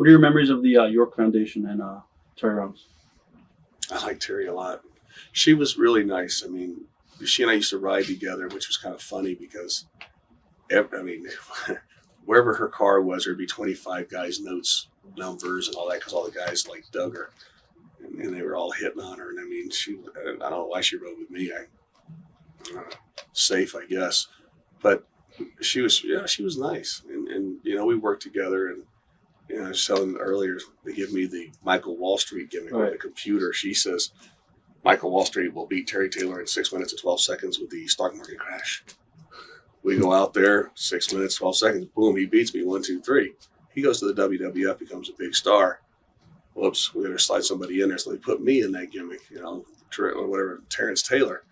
What are your memories of the York Foundation and Terry Rounds? I like Terry a lot. She was really nice. I mean, she and I used to ride together, which was kind of funny because, wherever her car was, there'd be 25 guys' numbers, and all that because all the guys like dug her, and they were all hitting on her. And I mean, I don't know why she rode with me. Safe, I guess, but she was nice, and we worked together. And I was telling them earlier, they give me the Michael Wall Street gimmick on the computer. She says Michael Wall Street will beat Terry Taylor in 6 minutes and 12 seconds with the stock market crash. We go out there, 6 minutes, 12 seconds, boom, he beats me, 1, 2, 3. He goes to the WWF, becomes a big star. Whoops, we got to slide somebody in there. So they put me in that gimmick, or whatever, Terrance Taylor.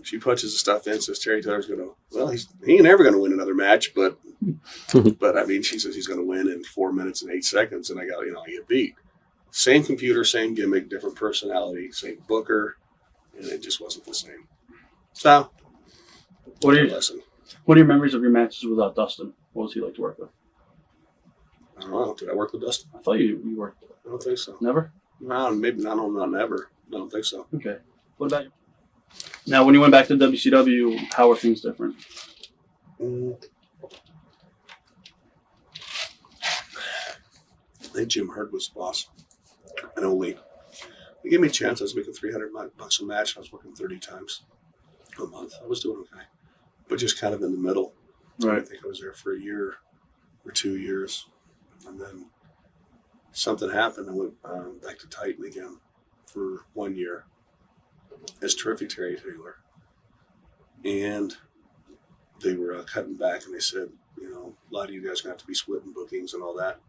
She punches the stuff in, says Terry Taylor's going to, well, he ain't never going to win another match, but I mean, she says he's going to win in 4 minutes and 8 seconds, and I get beat. Same computer, same gimmick, different personality, same booker, and it just wasn't the same. So, what are your memories of your matches with Dustin? What was he like to work with? I don't know. Did I work with Dustin? I thought you worked with him. I don't think so. Never? No, maybe not. Not never. I don't think so. Okay. What about you? Now, when you went back to WCW, how were things different? I think Jim Hurd was the boss. And he gave me a chance. I was making $300 a match. I was working 30 times a month. I was doing okay. But just kind of in the middle. Right. I think I was there for a year or 2 years. And then something happened. I went back to Titan again for 1 year. As terrific Terry Taylor. And they were cutting back, and they said, a lot of you guys are going to have to be splitting bookings and all that.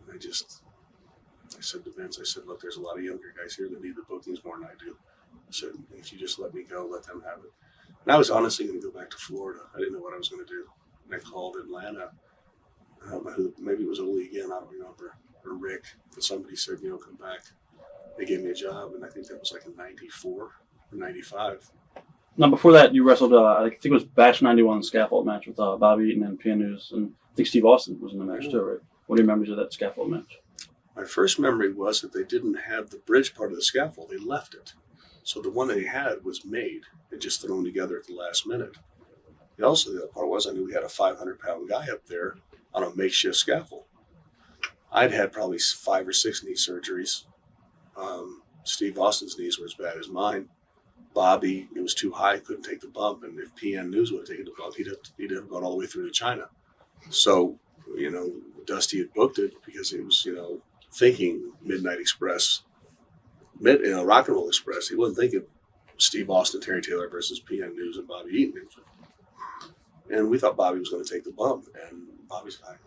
And I said to Vince, look, there's a lot of younger guys here that need the bookings more than I do. I said, if you just let me go, let them have it. And I was honestly going to go back to Florida. I didn't know what I was going to do. And I called Atlanta. I don't know who, maybe it was Ole again, I don't remember, or Rick. But somebody said, come back. They gave me a job, and I think that was like in 94 or 95. Now, before that, you wrestled, I think it was Bash 91 Scaffold match with Bobby Eaton and PN News, and I think Steve Austin was in the match too, right? What are your memories of that Scaffold match? My first memory was that they didn't have the bridge part of the scaffold. They left it. So the one they had was made and just thrown together at the last minute. The other part was I knew we had a 500-pound guy up there on a makeshift scaffold. I'd had probably 5 or 6 knee surgeries. Steve Austin's knees were as bad as mine. Bobby, it was too high, couldn't take the bump, and if PN News would have taken the bump, he'd have gone all the way through to China. So, Dusty had booked it because he was, thinking Midnight Express, Rock and Roll Express. He wasn't thinking Steve Austin, Terry Taylor versus PN News and Bobby Eaton. And we thought Bobby was going to take the bump, and Bobby's like,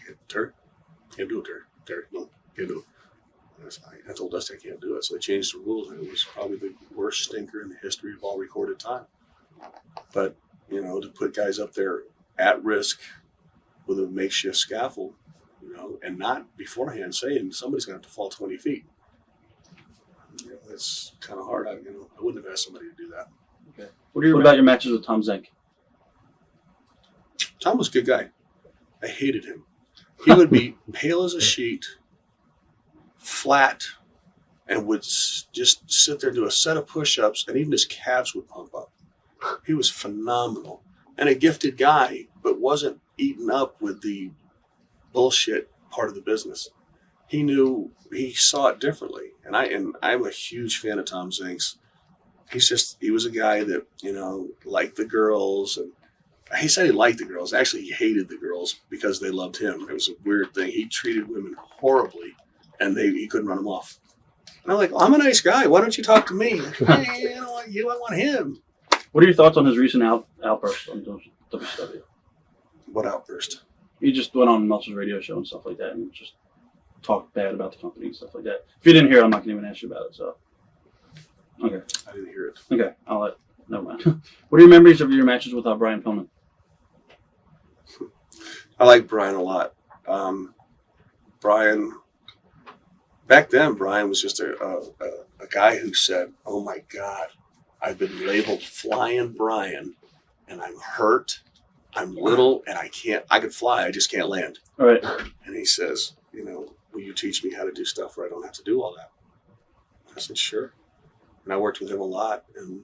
can't do it, Terry, no, can't do it. I told Dusty I can't do it, so they changed the rules, and it was probably the worst stinker in the history of all recorded time. But, to put guys up there at risk with a makeshift scaffold, and not beforehand saying somebody's going to have to fall 20 feet. It's kind of hard. I wouldn't have asked somebody to do that. Okay. What about your matches with Tom Zenk? Tom was a good guy. I hated him. He would be pale as a sheet, flat, and would just sit there and do a set of push-ups, and even his calves would pump up. He was phenomenal. And a gifted guy, but wasn't eaten up with the bullshit part of the business. He saw it differently. And I'm a huge fan of Tom Zenk's. He was a guy that, liked the girls, and he said he liked the girls. Actually, he hated the girls because they loved him. It was a weird thing. He treated women horribly, and he couldn't run them off. And I'm like, I'm a nice guy. Why don't you talk to me? Hey, I don't want you. I want him. What are your thoughts on his recent outburst on WCW? What outburst? He just went on Meltzer's radio show and stuff like that, and just talked bad about the company and stuff like that. If you didn't hear it, I'm not going to even ask you about it. So, okay. I didn't hear it. Okay, never mind. What are your memories of your matches with Brian Pillman? I like Brian a lot. Brian, back then, Brian was just a guy who said, "Oh my God, I've been labeled Flying Brian, and I'm hurt. I'm little, and I could fly. I just can't land." All right. And he says, will you teach me how to do stuff where I don't have to do all that? I said, sure. And I worked with him a lot. And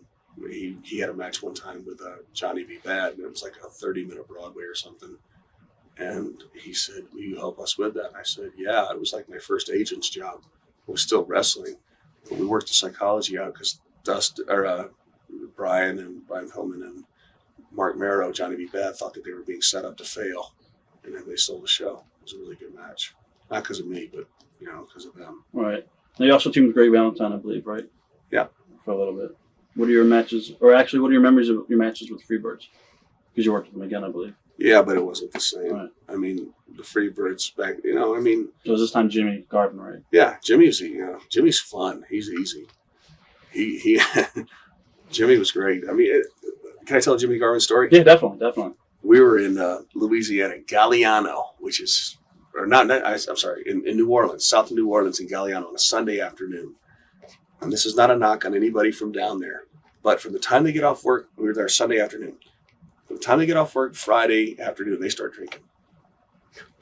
he had a match one time with Johnny B. Bad, and it was like a 30-minute Broadway or something. And he said, will you help us with that? And I said, yeah. It was like my first agent's job. I was still wrestling. But we worked the psychology out because Brian Pillman and Mark Marrow, Johnny B. Bad, thought that they were being set up to fail. And then they stole the show. It was a really good match. Not because of me, but, because of them. Right. Now, you also teamed with Greg Valentine, I believe, right? Yeah. For a little bit. What are your matches, or actually, what are your memories of your matches with Freebirds? Because you worked with them again, I believe. Yeah, but it wasn't the same. Right. I mean, the Freebirds back, It was this time Jimmy Garvin, right? Yeah, Jimmy's fun. He's easy. He Jimmy was great. I mean, can I tell Jimmy Garvin's story? Yeah, definitely. We were in Louisiana, Galliano, in New Orleans, south of New Orleans in Galliano on a Sunday afternoon. And this is not a knock on anybody from down there, but from the time they get off work, we were there Sunday afternoon. From the time they get off work Friday afternoon, they start drinking.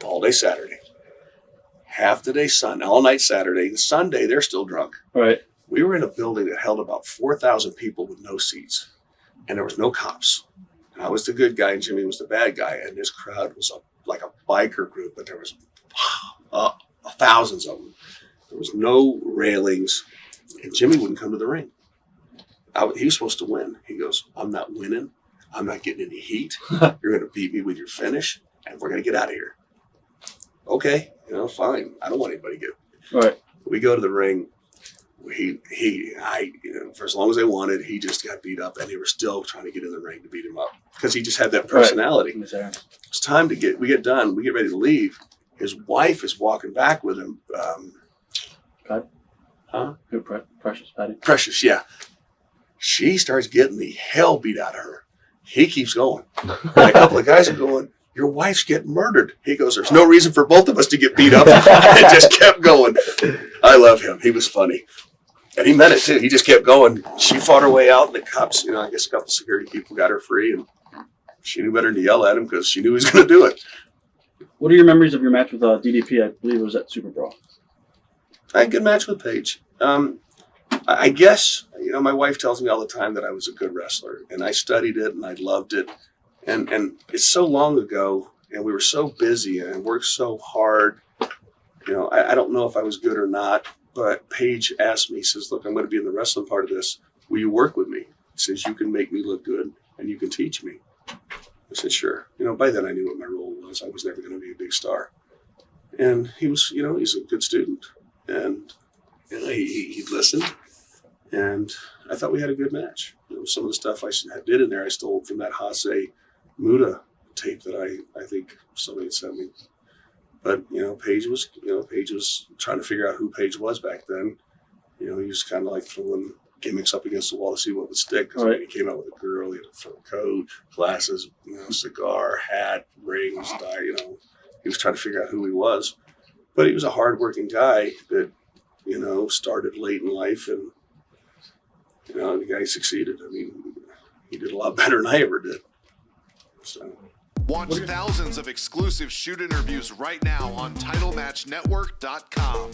All day Saturday. Half the day all night Saturday. The Sunday, they're still drunk. Right. We were in a building that held about 4,000 people with no seats, and there was no cops. And I was the good guy, and Jimmy was the bad guy, and this crowd was like a biker group, but there was thousands of them. There was no railings, and Jimmy wouldn't come to the ring. He was supposed to win. He goes, I'm not winning. I'm not getting any heat. You're going to beat me with your finish, and we're going to get out of here. Okay, fine. I don't want anybody to get. Right. We go to the ring. For as long as they wanted, he just got beat up, and they were still trying to get in the ring to beat him up because he just had that personality. Right. It's time to we get done. We get ready to leave. His wife is walking back with him. Pat? Huh? Who? Precious, Patty? Precious, yeah. She starts getting the hell beat out of her. He keeps going. And a couple of guys are going, your wife's getting murdered. He goes, there's no reason for both of us to get beat up. And it just kept going. I love him. He was funny. And he meant it too. He just kept going. She fought her way out, and the cops, I guess a couple of security people got her free, and she knew better than to yell at him because she knew he was going to do it. What are your memories of your match with DDP? I believe it was at Super Brawl. I had a good match with Paige. I guess, my wife tells me all the time that I was a good wrestler, and I studied it, and I loved it. And it's so long ago, and we were so busy and worked so hard. I don't know if I was good or not, but Paige asked me, says, look, I'm going to be in the wrestling part of this. Will you work with me? Says, you can make me look good, and you can teach me. I said, sure. By then I knew what my role was. I was never going to be a big star. And he was, he's a good student. And he listened. And I thought we had a good match. Some of the stuff I did in there, I stole from that Hase Muda tape that I think somebody had sent me. But, Paige was trying to figure out who Paige was back then. He was kind of like throwing gimmicks up against the wall to see what would stick. Because when he came out with a girl, he had a fur coat, glasses, cigar, hat, rings, tie, He was trying to figure out who he was. But he was a hardworking guy that, started late in life, and, the guy succeeded. I mean, he did a lot better than I ever did. So. Watch thousands of exclusive shoot interviews right now on TitleMatchNetwork.com.